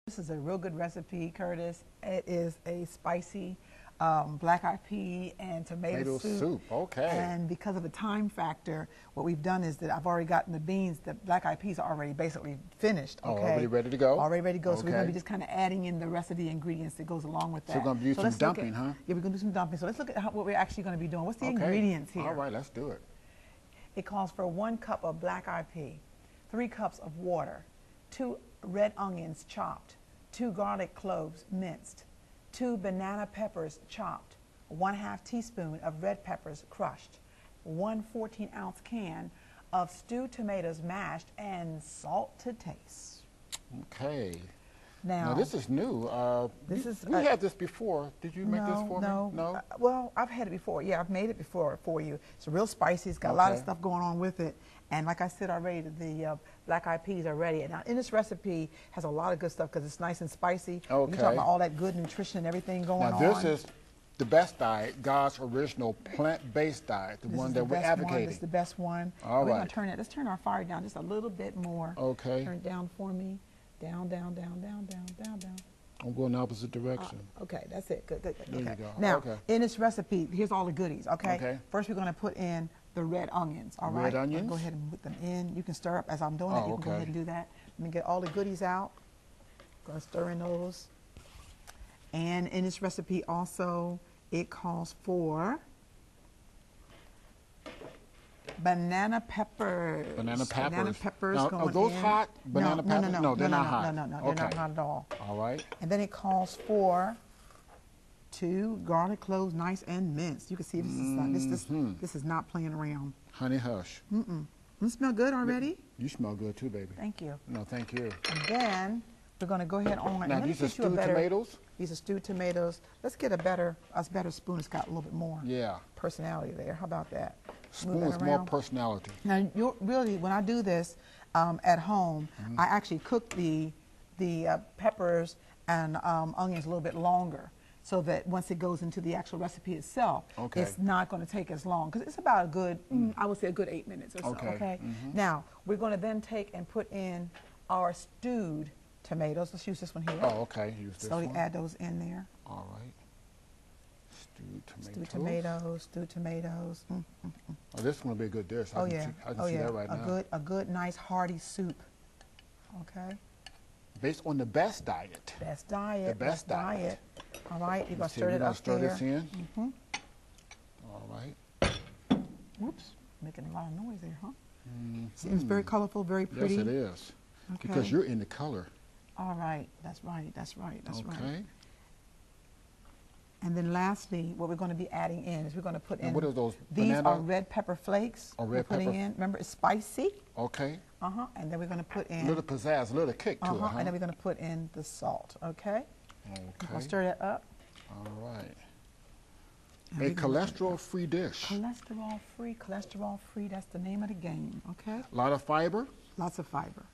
This is a real good recipe, Curtis. It is a spicy black-eyed pea and tomato soup. Okay. And because of the time factor, what we've done is that I've already gotten the beans. The black-eyed peas are already basically finished. Okay. Oh, already ready to go? Already ready to go. Okay. So we're going to be just kind of adding in the rest of the ingredients that goes along with that. So we're going to do some dumping, huh? Yeah, we're going to do some dumping. So let's look at what we're actually going to be doing. What's the ingredients here? All right, let's do it. It calls for 1 cup of black-eyed pea, 3 cups of water, 2 red onions chopped, 2 garlic cloves minced, 2 banana peppers chopped, 1/2 teaspoon of red peppers crushed, 1 14-ounce can of stewed tomatoes mashed, and salt to taste. Okay. Now this is new. We had this before. Did you make this for me? No. Well, I've had it before. Yeah, I've made it before for you. It's real spicy. It's got a lot of stuff going on with it. And like I said already, the black-eyed peas are ready. And now in this recipe has a lot of good stuff because it's nice and spicy. Okay. You're talking about all that good nutrition and everything going on. Now this is the best diet, God's original plant-based diet, the one that we're advocating. This is the best one. All right. We're going to turn it. Let's turn our fire down just a little bit more. Okay. Turn it down for me. Down, down, down, down, down, down, down. I'm going the opposite direction. Okay, that's it. Good, good, good. There okay. you go. Now, in this recipe, here's all the goodies, okay? Okay. First, we're going to put in the red onions, all right? Red onions? Go ahead and put them in. You can stir up as I'm doing it. You can go ahead and do that. Let me get all the goodies out. Going to stir in those. And in this recipe also, it calls for banana peppers. Banana peppers. Banana peppers now, going are those in. hot? Banana peppers? No, they're not hot. No, they're not hot at all. All right. And then it calls for 2 garlic cloves, nice and minced. You can see this is not playing around. Honey hush. You smell good already? You smell good too, baby. Thank you. No, thank you. And then we're going to go ahead on. Now these are stewed tomatoes? These are stewed tomatoes. Let's get a better spoon. It's got a little bit more personality there. How about that? Spoon with more personality. Now, really, when I do this at home, I actually cook the peppers and onions a little bit longer, so that once it goes into the actual recipe itself, it's not going to take as long, because it's about a good, I would say a good 8 minutes or so, okay? Now, we're going to then take and put in our stewed tomatoes. Let's use this one here. Oh, okay. Use this one. Slowly add those in there. All right. Stewed tomatoes. Stewed tomatoes, stewed tomatoes. Oh, this is going to be a good dish. I can see that right now. A good, nice, hearty soup, okay? Based on the best diet. Best diet. The best diet. All right, you're going to stir it up there. This in. All right. Whoops, making a lot of noise there, huh? Seems very colorful, very pretty. Yes, it is. Okay. Because you're in the color. All right, that's right, that's right, that's right. Okay. And then lastly, what we're going to be adding in is we're going to put in. What are those? These are red pepper flakes. Red pepper. In. Remember, it's spicy. Okay. And then we're going to put in. A little pizzazz, a little kick to it, huh? And then we're going to put in the salt, okay? Okay. We're going to stir that up. All right. A cholesterol-free dish. Cholesterol-free, that's the name of the game, okay? A lot of fiber? Lots of fiber.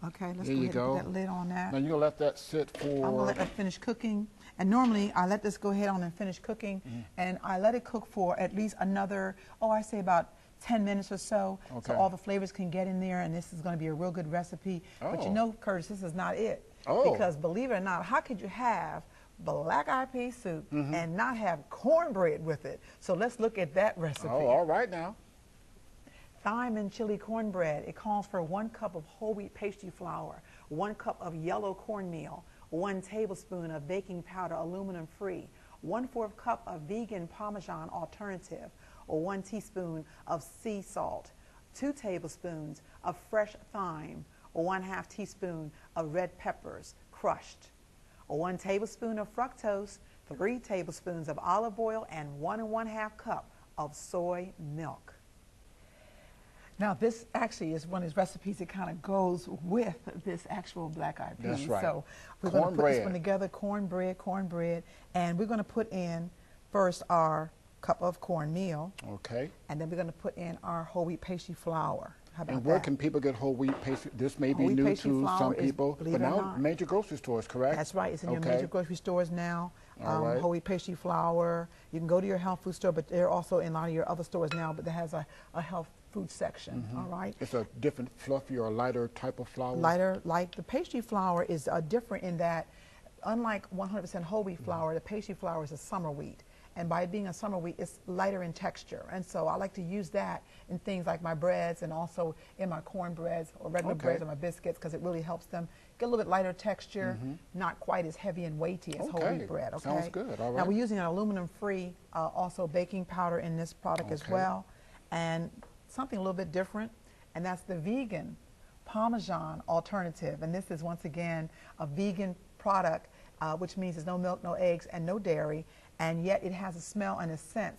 Okay, let's there go you ahead go. and put that lid on that. Now you're going to let that sit for... I'm going to let that finish cooking. And normally I let this go ahead on and finish cooking, and I let it cook for at least another, I say about 10 minutes or so, so all the flavors can get in there, and this is going to be a real good recipe. But you know, Curtis, this is not it. Because believe it or not, how could you have black-eyed pea soup and not have cornbread with it? So let's look at that recipe. Oh, all right now. Thyme and chili cornbread. It calls for 1 cup of whole wheat pastry flour, 1 cup of yellow cornmeal, 1 tablespoon of baking powder, aluminum free, 1/4 cup of vegan Parmesan alternative, or 1 teaspoon of sea salt, 2 tablespoons of fresh thyme, or 1/2 teaspoon of red peppers crushed, or 1 tablespoon of fructose, 3 tablespoons of olive oil, and 1 1/2 cup of soy milk. Now, this actually is one of these recipes that kind of goes with this actual black-eyed peas. That's right. So we're going to put this one together, cornbread, and we're going to put in first our cup of cornmeal. Okay. And then we're going to put in our whole wheat pastry flour. How about and where can people get whole wheat pastry? This may be new to some people, but now major grocery stores, correct? That's right. It's in your major grocery stores now. Whole wheat pastry flour. You can go to your health food store, but they're also in a lot of your other stores now, but that has a health fruit section, all right? It's a different, fluffier or lighter type of flour? Lighter, like the pastry flour is different in that, unlike 100% whole wheat flour, the pastry flour is a summer wheat. And by being a summer wheat, it's lighter in texture. And so I like to use that in things like my breads and also in my cornbreads or regular breads or my biscuits, because it really helps them get a little bit lighter texture, not quite as heavy and weighty as whole wheat bread. Okay, sounds good. All right. Now we're using an aluminum-free also baking powder in this product as well, and something a little bit different, and that's the vegan Parmesan alternative. And this is once again a vegan product, which means there's no milk, no eggs, and no dairy, and yet it has a smell and a scent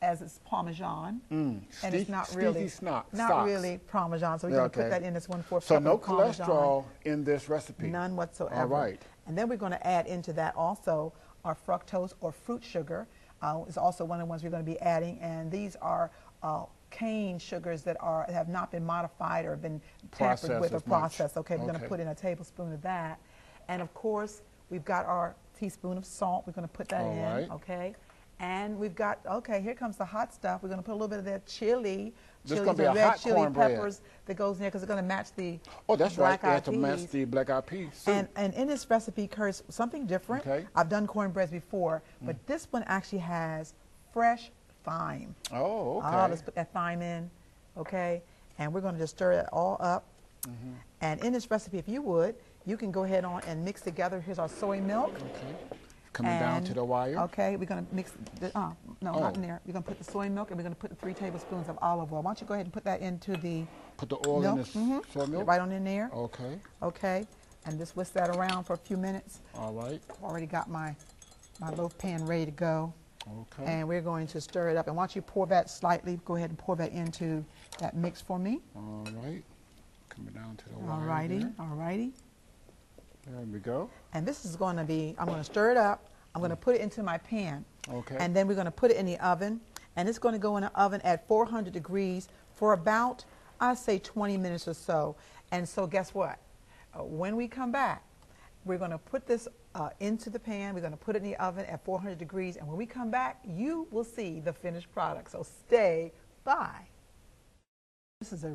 as it's Parmesan, and it's not really Parmesan. So we're going to put that in as 1/4 cup. So no cholesterol in this recipe. None whatsoever. All right. And then we're going to add into that also our fructose or fruit sugar. Is also one of the ones we're going to be adding, and these are cane sugars that have not been modified or been tampered with or processed. Okay, we're going to put in a tablespoon of that, and of course we've got our teaspoon of salt. We're going to put that in. Okay. And we've got, here comes the hot stuff. We're going to put a little bit of that chili. This is going to be a red hot chili peppers that goes in there because it's going to match the black eyed peas. To match the black eyed peas soup. And in this recipe, Curtis, something different. I've done cornbreads before, but this one actually has fresh thyme. Oh, okay. Let's put that thyme in, okay? And we're going to just stir it all up. And in this recipe, if you would, you can go ahead on and mix together. Here's our soy milk. Okay. Coming down to the wire. Okay, we're going to mix, no, not in there. We're going to put the soy milk, and we're going to put the 3 tablespoons of olive oil. Why don't you go ahead and put that into the Put the oil milk. in the soy milk? Right on in there. Okay. Okay, and just whisk that around for a few minutes. All right. I've already got my loaf pan ready to go. Okay. And we're going to stir it up. And once you pour that slightly, go ahead and pour that into that mix for me. All right. Coming down to the wire. All righty, all righty. There we go. And this is going to be, I'm going to stir it up. I'm going to put it into my pan. Okay. And then we're going to put it in the oven. And it's going to go in the oven at 400 degrees for about, I'd say 20 minutes or so. And so guess what? When we come back, we're going to put this into the pan. We're going to put it in the oven at 400 degrees. And when we come back, you will see the finished product. So stay by. This is a